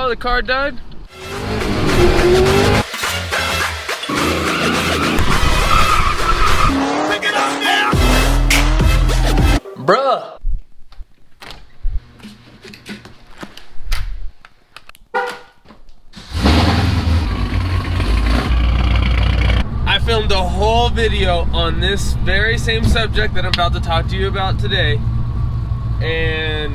saw the car died? Bruh. I filmed a whole video on this very same subject that I'm about to talk to you about today, and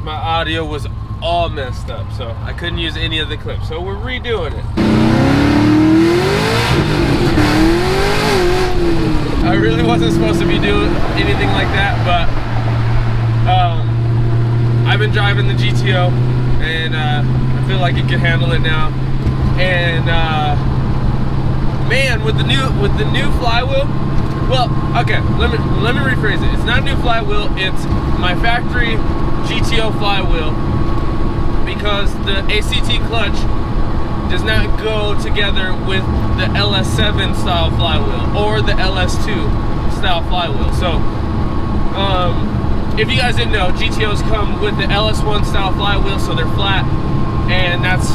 my audio was all messed up, so I couldn't use any of the clips, so we're redoing it. I really wasn't supposed to be doing anything like that, but I've been driving the GTO, and I feel like it can handle it now. And man, with the new flywheel, well, okay, let me rephrase it. It's not a new flywheel, it's my factory GTO flywheel, because the ACT clutch does not go together with the LS7 style flywheel or the LS2 style flywheel. So if you guys didn't know, GTOs come with the LS1 style flywheel, so they're flat, and that's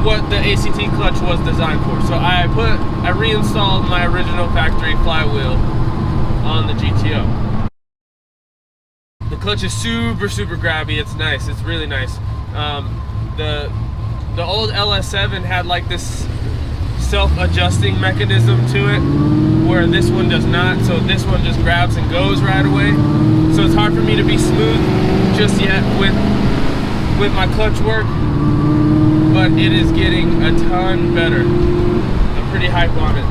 what the ACT clutch was designed for. So I reinstalled my original factory flywheel on the GTO. The clutch is super grabby. It's nice. It's really nice. The old LS7 had like this self-adjusting mechanism to it, where this one does not. So this one just grabs and goes right away. So it's hard for me to be smooth just yet with my clutch work, but it is getting a ton better. I'm pretty hype on it.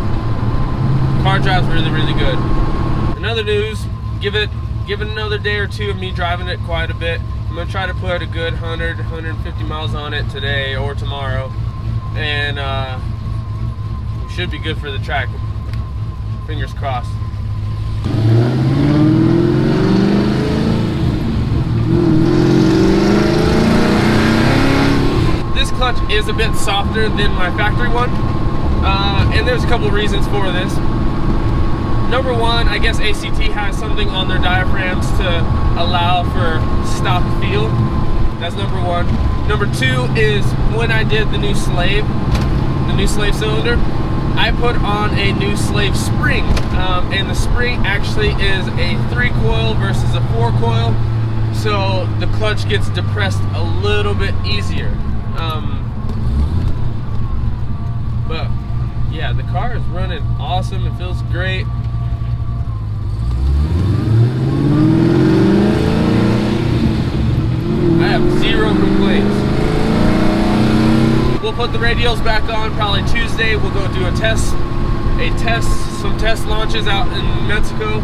Car drives really good. In other news, give it another day or two of me driving it quite a bit. I'm gonna try to put a good 150 miles on it today or tomorrow, and we should be good for the track. Fingers crossed. This clutch is a bit softer than my factory one, and there's a couple reasons for this. Number one, I guess ACT has something on their diaphragms to allow for stock feel. That's number one. Number two is when I did the new slave cylinder, I put on a new slave spring, and the spring actually is a 3-coil versus a 4-coil, so the clutch gets depressed a little bit easier. But yeah, the car is running awesome. It feels great. I have zero complaints. We'll put the radials back on probably Tuesday. We'll go do some test launches out in Mexico,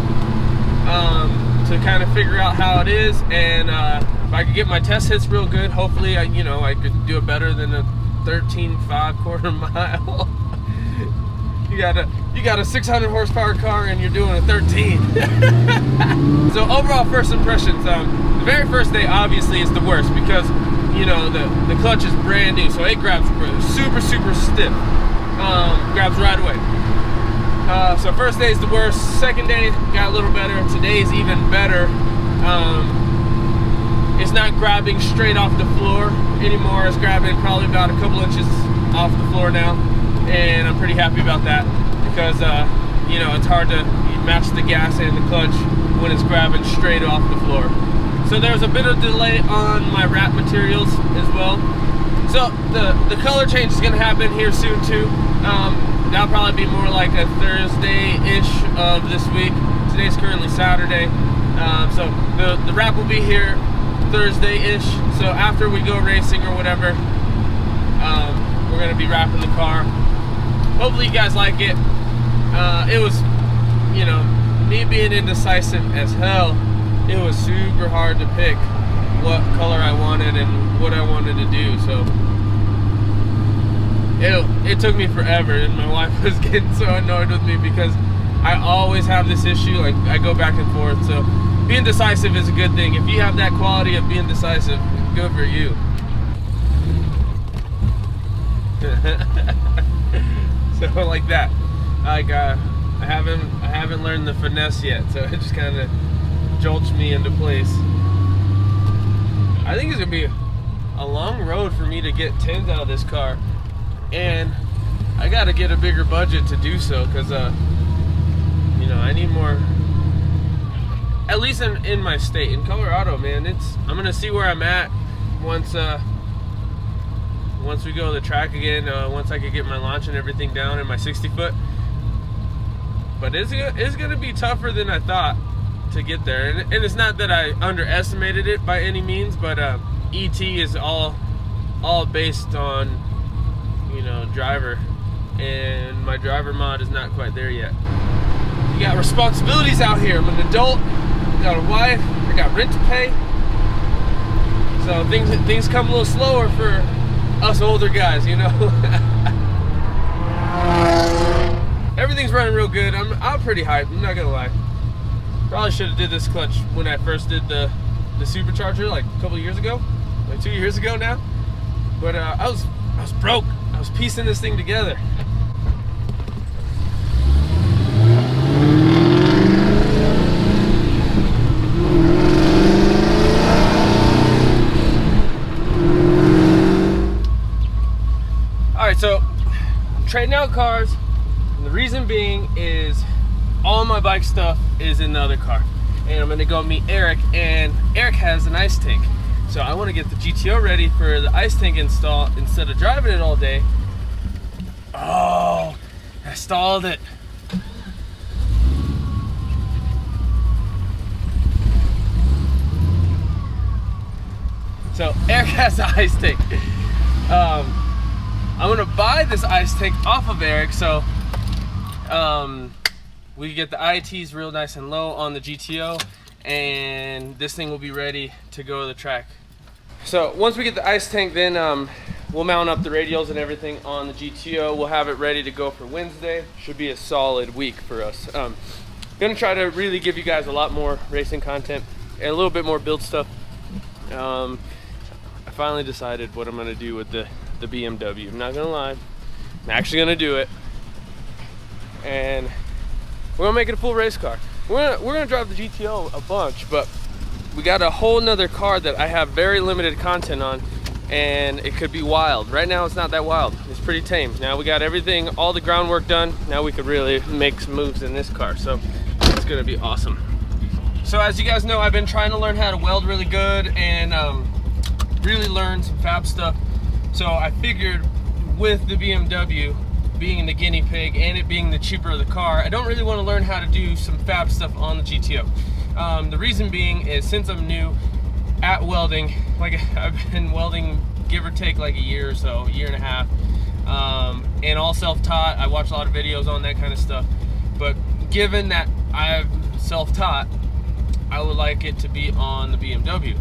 to kind of figure out how it is, and if I could get my test hits real good, hopefully I could do it better than a 13.5 quarter mile. You got a 600 horsepower car and you're doing a 13. So overall first impressions, the very first day obviously is the worst, because the clutch is brand new, so it grabs super stiff, grabs right away. So first day is the worst. Second day got a little better. Today's even better. It's not grabbing straight off the floor anymore. It's grabbing probably about a couple inches off the floor now, and I'm pretty happy about that, because it's hard to match the gas and the clutch when it's grabbing straight off the floor. So there's a bit of delay on my wrap materials as well. So the color change is going to happen here soon too. That'll probably be more like a Thursday-ish of this week. Today's currently Saturday. So the wrap will be here Thursday-ish. So after we go racing or whatever, we're going to be wrapping the car. Hopefully you guys like it. It was, me being indecisive as hell, it was super hard to pick what color I wanted and what I wanted to do. So it took me forever, and my wife was getting so annoyed with me because I always have this issue. Like, I go back and forth. So being decisive is a good thing. If you have that quality of being decisive, good for you. So like that, like I haven't learned the finesse yet, so it just kind of jolts me into place. I think it's gonna be a long road for me to get tins out of this car, and I got to get a bigger budget to do so, because you know, I need more, at least in my state. In Colorado, man, I'm gonna see where I'm at once we go to the track again, once I could get my launch and everything down in my 60-foot. But it's gonna be tougher than I thought to get there, and it's not that I underestimated it by any means, but ET is all based on, you know, driver, and my driver mod is not quite there yet. You got responsibilities out here. I'm an adult, I got a wife, I got rent to pay, so things come a little slower for us older guys, you know. Everything's running real good. I'm pretty hyped, I'm not gonna lie. Probably should have did this clutch when I first did the supercharger like a couple years ago, like 2 years ago now. But I was broke. I was piecing this thing together. All right, so I'm trading out cars, and the reason being is all my bike stuff is in the other car, and I'm gonna go meet Eric, and Eric has an ice tank, so I want to get the GTO ready for the ice tank install instead of driving it all day. Oh, I stalled it. So Eric has the ice tank. I'm gonna buy this ice tank off of Eric, so we get the IATs real nice and low on the GTO, and this thing will be ready to go to the track. So once we get the ice tank, then we'll mount up the radials and everything on the GTO. We'll have it ready to go for Wednesday. Should be a solid week for us. Gonna try to really give you guys a lot more racing content and a little bit more build stuff. I finally decided what I'm gonna do with the BMW. I'm not gonna lie, I'm actually gonna do it, and we're gonna make it a full race car. We're gonna drive the GTO a bunch, but we got a whole nother car that I have very limited content on, and it could be wild. Right now it's not that wild, it's pretty tame. Now we got everything, all the groundwork done, now we could really make some moves in this car, so it's gonna be awesome. So as you guys know, I've been trying to learn how to weld really good and really learn some fab stuff. So I figured with the BMW being the guinea pig and it being the cheaper of the car, I don't really want to learn how to do some fab stuff on the GTO. The reason being is since I'm new at welding, like I've been welding give or take like a year or so, a year and a half, and all self-taught. I watch a lot of videos on that kind of stuff, but given that I'm self-taught, I would like it to be on the BMW.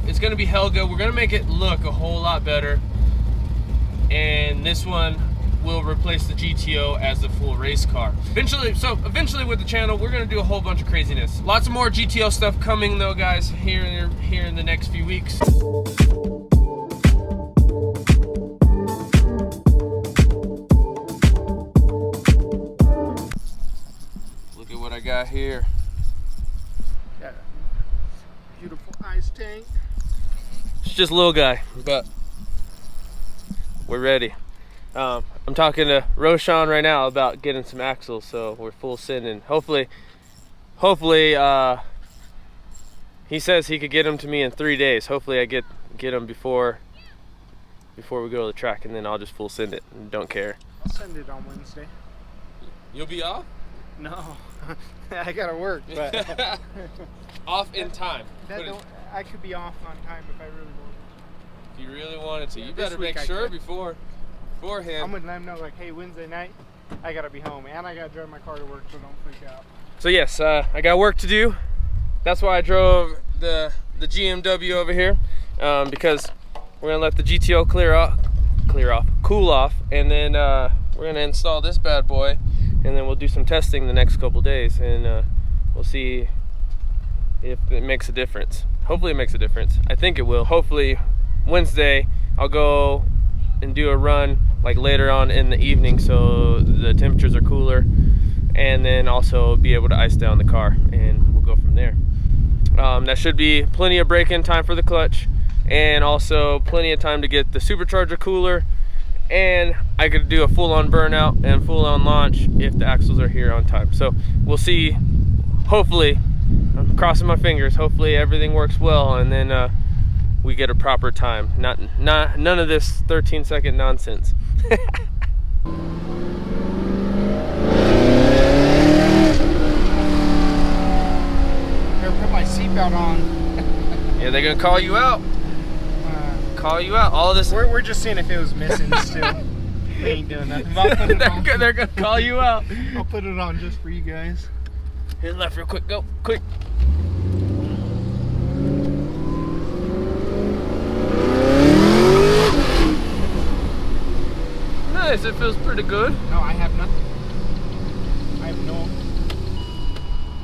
It's gonna be Helga. We're gonna make it look a whole lot better, and this one will replace the GTO as the full race car. Eventually with the channel, we're gonna do a whole bunch of craziness. Lots of more GTO stuff coming though, guys, here in the next few weeks. Look at what I got here. Beautiful ice tank. It's just a little guy, but we're ready. I'm talking to Roshan right now about getting some axles, so we're full sending. Hopefully, he says he could get them to me in 3 days. Hopefully, I get them before we go to the track, and then I'll just full send it. Don't care. I'll send it on Wednesday. You'll be off? No, I gotta work, but off in time. I could be off on time if I really wanted. If you really wanted to, Yeah, you better make sure beforehand. I'm gonna let them know, like, hey, Wednesday night, I gotta be home, and I gotta drive my car to work, so don't freak out. So yes, I got work to do. That's why I drove the GMW over here, because we're gonna let the GTO cool off, and then we're gonna install this bad boy, and then we'll do some testing the next couple days, and we'll see if it makes a difference. Hopefully it makes a difference. I think it will. Hopefully Wednesday I'll go and do a run like later on in the evening, so the temperatures are cooler, and then also be able to ice down the car, and we'll go from there. That should be plenty of break-in time for the clutch. and also plenty of time to get the supercharger cooler, and I could do a full-on burnout and full-on launch if the axles are here on time. So we'll see. Hopefully, I'm crossing my fingers, hopefully everything works well, and then we get a proper time. None of this 13-second nonsense. Put my seatbelt on. Yeah, they're gonna call you out. Call you out. All this. We're just seeing if it was missing still. We ain't doing nothing. I'll put it on. They're gonna call you out. I'll put it on just for you guys. Hit left real quick. Go quick. Nice. It feels pretty good. No, I have nothing. I have no.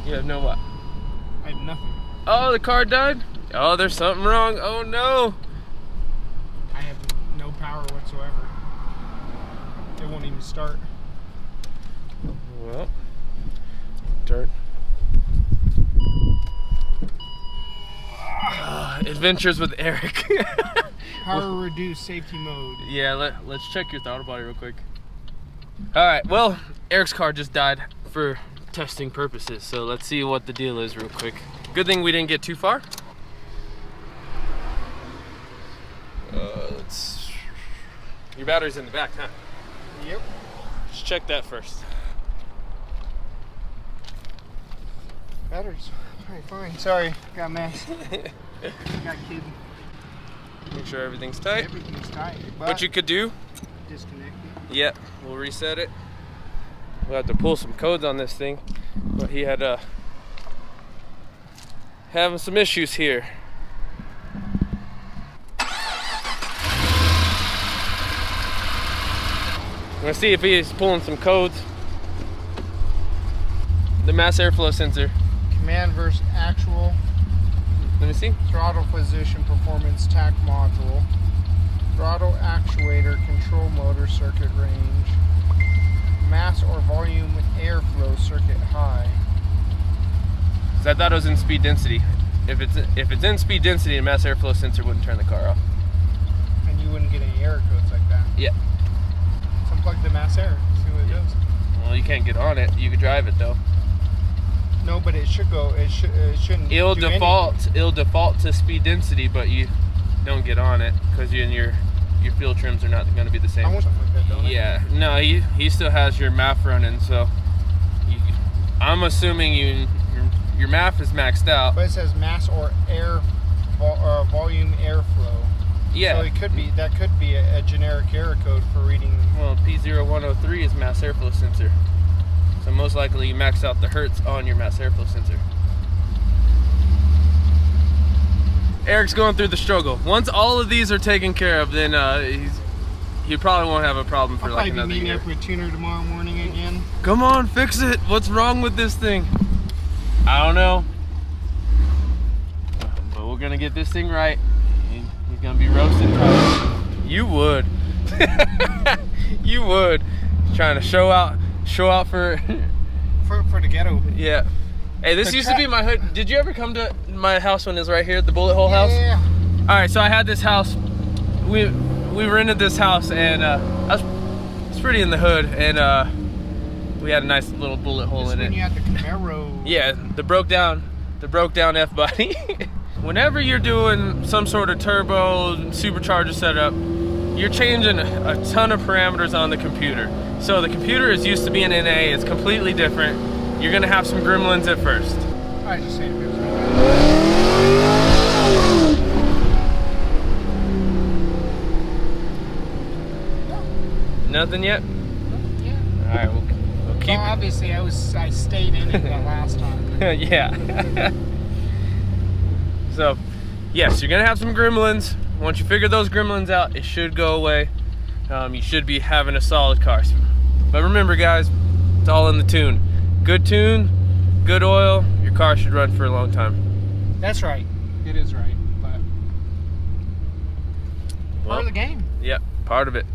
You have no what? I have nothing. Oh, the car died? Oh, there's something wrong. Oh no. I have no power whatsoever. It won't even start. Well, dirt. Adventures with Eric. Power reduced safety mode. Yeah, let's check your throttle body real quick. All right, well, Eric's car just died for testing purposes, so let's see what the deal is real quick. Good thing we didn't get too far. Your battery's in the back, huh? Yep. Let's check that first. Battery's fine. Sorry, got a mess. Got kidding. Make sure everything's tight. Everything's tight. What you could do? Disconnect it. Yeah, we'll reset it. We'll have to pull some codes on this thing, but he had having some issues here. I'm gonna see if he's pulling some codes. The mass airflow sensor. Command versus actual. Let me see. Throttle position performance TAC module. Throttle actuator control motor circuit range. Mass or volume airflow circuit high. So I thought it was in speed density. If it's in speed density, a mass airflow sensor wouldn't turn the car off. And you wouldn't get any error codes like that. Yeah. So unplug the mass air, see what it does. Well, you can't get on it. You can drive it though. No, but it should go. It shouldn't. It'll do default. anything. It'll default to speed density, but you don't get on it because your fuel trims are not going to be the same. I want something like that, don't I? Yeah. No, he still has your MAF running, so I'm assuming your MAF is maxed out. But it says mass or air volume airflow. Yeah. So that could be a generic error code for reading. Well, P0103 is mass airflow sensor. So most likely you max out the hertz on your mass airflow sensor. Eric's going through the struggle. Once all of these are taken care of, then he probably won't have a problem for like another year. I'll probably be meeting up with Tuner tomorrow morning again. Come on, fix it. What's wrong with this thing? I don't know. But we're gonna get this thing right. He's gonna be roasted probably. You would. You would. Trying to show out for the ghetto. Yeah. Hey, this used to be my hood. Did you ever come to my house when it was right here, the bullet hole house? Yeah. All right, so I had this house. We rented this house, and it's pretty in the hood, and we had a nice little bullet hole in it. When you had the Camaro. Yeah, the broke down F body. Whenever you're doing some sort of turbo supercharger setup, you're changing a ton of parameters on the computer. So the computer is used to being NA, it's completely different. You're gonna have some gremlins at first. I just say it feels Nothing yet? Yeah. All right, we'll keep. Well, obviously I stayed in it the last time. Yeah. So, yes, you're gonna have some gremlins. Once you figure those gremlins out, it should go away. You should be having a solid car. But remember, guys, it's all in the tune. Good tune, good oil, your car should run for a long time. That's right. It is right. But part of the game. Yep, part of it.